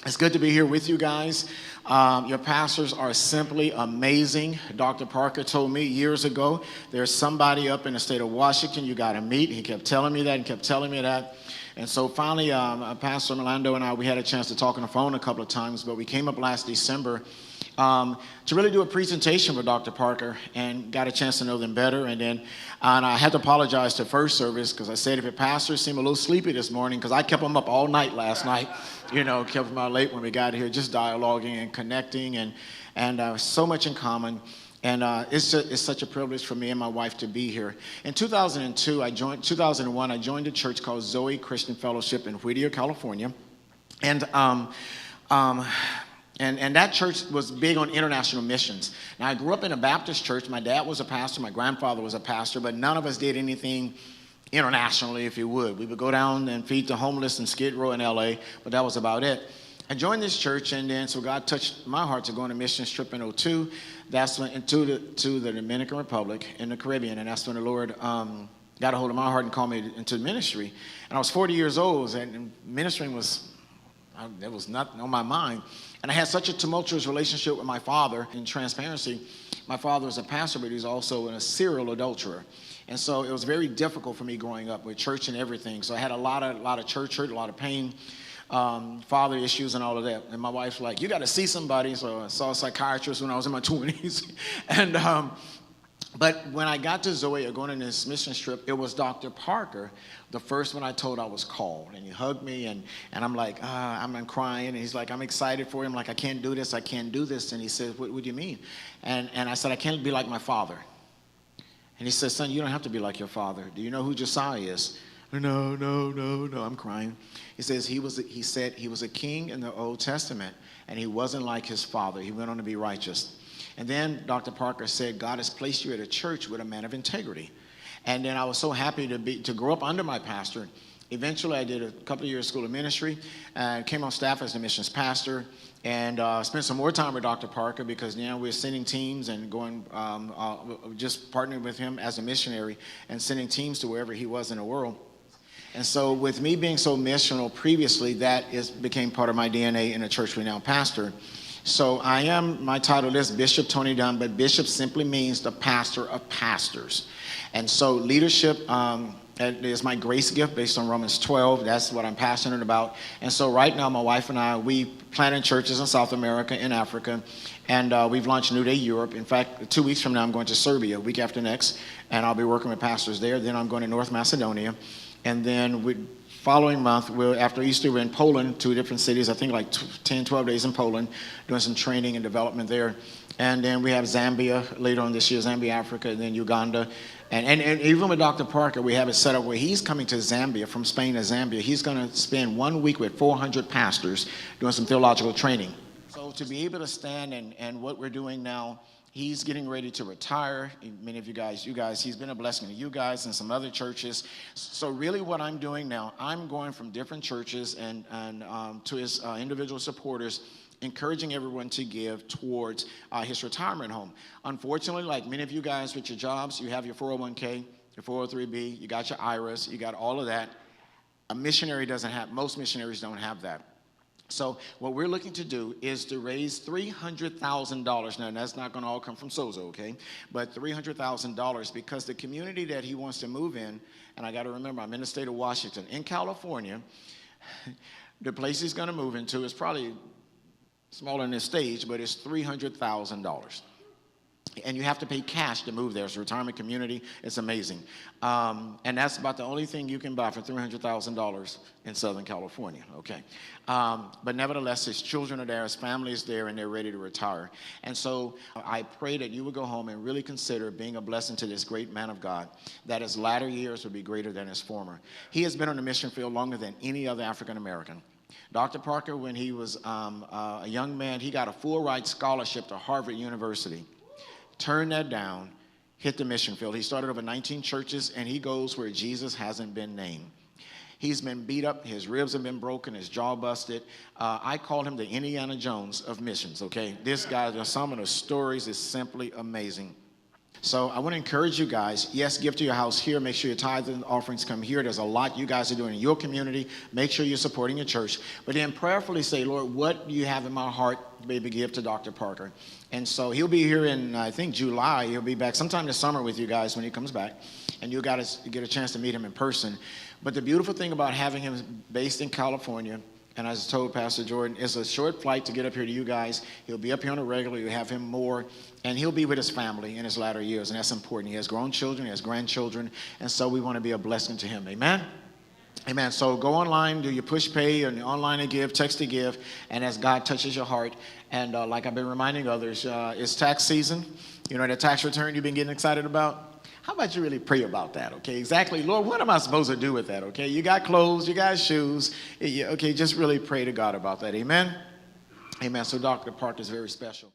It's good to be here with you guys. Your pastors are simply amazing. Dr. Parker told me years ago, there's somebody up in the state of Washington you got to meet. He kept telling me that and kept telling me that. And so finally, Pastor Orlando and I, we had a chance to talk on the phone a couple of times, but we came up last December to really do a presentation with Dr. Parker and got a chance to know them better. And I had to apologize to first service because I said if your pastors seem a little sleepy this morning, because I kept them up all night last night, kept them out late when we got here, just dialoguing and connecting and so much in common. And it's such a privilege for me and my wife to be here. In 2001, I joined a church called Zoe Christian Fellowship in Whittier, California. And that church was big on international missions. Now, I grew up in a Baptist church. My dad was a pastor. My grandfather was a pastor. But none of us did anything internationally, if you would. We would go down and feed the homeless in Skid Row in L.A., but that was about it. I joined this church, and then so God touched my heart to go on a mission trip in '02. That's when to the Dominican Republic in the Caribbean, and that's when the Lord got a hold of my heart and called me into ministry. And I was 40 years old, and ministering was nothing on my mind. And I had such a tumultuous relationship with my father. In transparency, my father was a pastor, but he was also a serial adulterer. And so it was very difficult for me growing up with church and everything. So I had a lot of church hurt, a lot of pain, father issues and all of that. And my wife's like, you got to see somebody. So I saw a psychiatrist when I was in my 20s. And but when I got to Zoe, going on this mission trip, it was Dr. Parker, the first one I told I was called. And he hugged me, and I'm like, I'm crying. And he's like, I'm excited for him. Like, I can't do this. And he said, what do you mean? And I said, I can't be like my father. And he said, son, you don't have to be like your father. Do you know who Josiah is? No, I'm crying. He says he was a king in the Old Testament, and he wasn't like his father. He went on to be righteous. And then Dr. Parker said, God has placed you at a church with a man of integrity. And then I was so happy to grow up under my pastor. Eventually, I did a couple of years school of ministry and came on staff as the missions pastor, and spent some more time with Dr. Parker because now we're sending teams and going, just partnering with him as a missionary and sending teams to wherever he was in the world. And so with me being so missional previously, became part of my DNA in the church we now pastor. So my title is Bishop Tony Dunn, but Bishop simply means the pastor of pastors. And so leadership is my grace gift based on Romans 12. That's what I'm passionate about. And so right now, my wife and I, we planted churches in South America, in Africa, and we've launched New Day Europe. In fact, 2 weeks from now, I'm going to Serbia, week after next, and I'll be working with pastors there. Then I'm going to North Macedonia. And then following month, after Easter, we're in Poland, 2 different cities, I think like 10, 12 days in Poland, doing some training and development there. And then we have Zambia later on this year, Zambia, Africa, and then Uganda. And even with Dr. Parker, we have it set up where he's coming to Zambia, from Spain to Zambia. He's going to spend 1 week with 400 pastors doing some theological training. So to be able to stand and what we're doing now, he's getting ready to retire. Many of you guys, he's been a blessing to you guys and some other churches. So really what I'm doing now, I'm going from different churches and to his individual supporters, encouraging everyone to give towards his retirement home. Unfortunately, like many of you guys with your jobs, you have your 401k, your 403b, you got your IRAs, you got all of that. Most missionaries don't have that. So what we're looking to do is to raise $300,000. Now, that's not going to all come from Sozo, okay? But $300,000 because the community that he wants to move in, and I got to remember, I'm in the state of Washington. In California, the place he's going to move into is probably smaller than this stage, but it's $300,000. And you have to pay cash to move there. It's a retirement community. It's amazing. And that's about the only thing you can buy for $300,000 in Southern California, okay? But nevertheless, his children are there, his family is there, and they're ready to retire. And so I pray that you would go home and really consider being a blessing to this great man of God, that his latter years would be greater than his former. He has been on the mission field longer than any other African American. Dr. Parker, when he was a young man, he got a full ride scholarship to Harvard University. Turned that down, hit the mission field. He started over 19 churches, and he goes where Jesus hasn't been named. He's been beat up. His ribs have been broken. His jaw busted. I call him the Indiana Jones of missions, okay? This guy, some of the stories is simply amazing. So I want to encourage you guys, yes, give to your house here. Make sure your tithes and offerings come here. There's a lot you guys are doing in your community. Make sure you're supporting your church. But then prayerfully say, Lord, what do you have in my heart to be able to give to Dr. Parker? And so he'll be here in, I think, July. He'll be back sometime this summer with you guys when he comes back. And you got to get a chance to meet him in person. But the beautiful thing about having him based in California, and as I told Pastor Jordan, it's a short flight to get up here to you guys. He'll be up here on a regular. You'll have him more. And he'll be with his family in his latter years. And that's important. He has grown children. He has grandchildren. And so we want to be a blessing to him. Amen? Amen. So go online, do your push pay and online to give, text to give. And as God touches your heart. And like I've been reminding others, it's tax season. You know, that tax return you've been getting excited about. How about you really pray about that, okay? Exactly. Lord, what am I supposed to do with that, okay? You got clothes, you got shoes. Okay, just really pray to God about that. Amen? Amen. So Dr. Parker is very special.